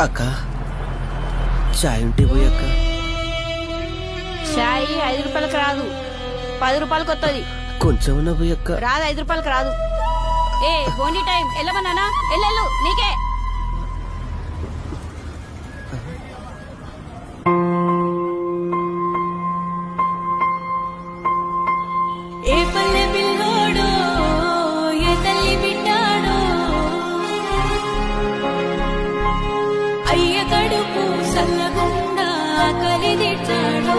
అక్క చాయ్ ఉంటే పోయి అక్క. చాయ్ 5 రూపాయలకు రాదు, 10 రూపాయలకు వస్తుంది. కొంచెం ఉన్నా పోయి అక్క. రాదు, 5 రూపాయలకు రాదు. ఏ బోండి టైం వెళ్ళమన్నానా, ఎల్లెళ్ళు నీకే. ఏ పల్లె పిల్లోడో ఏ తల్లి బిడ్డాడో అయ్య కడుపు సల్లగుండా కలిదిచ్చాడో.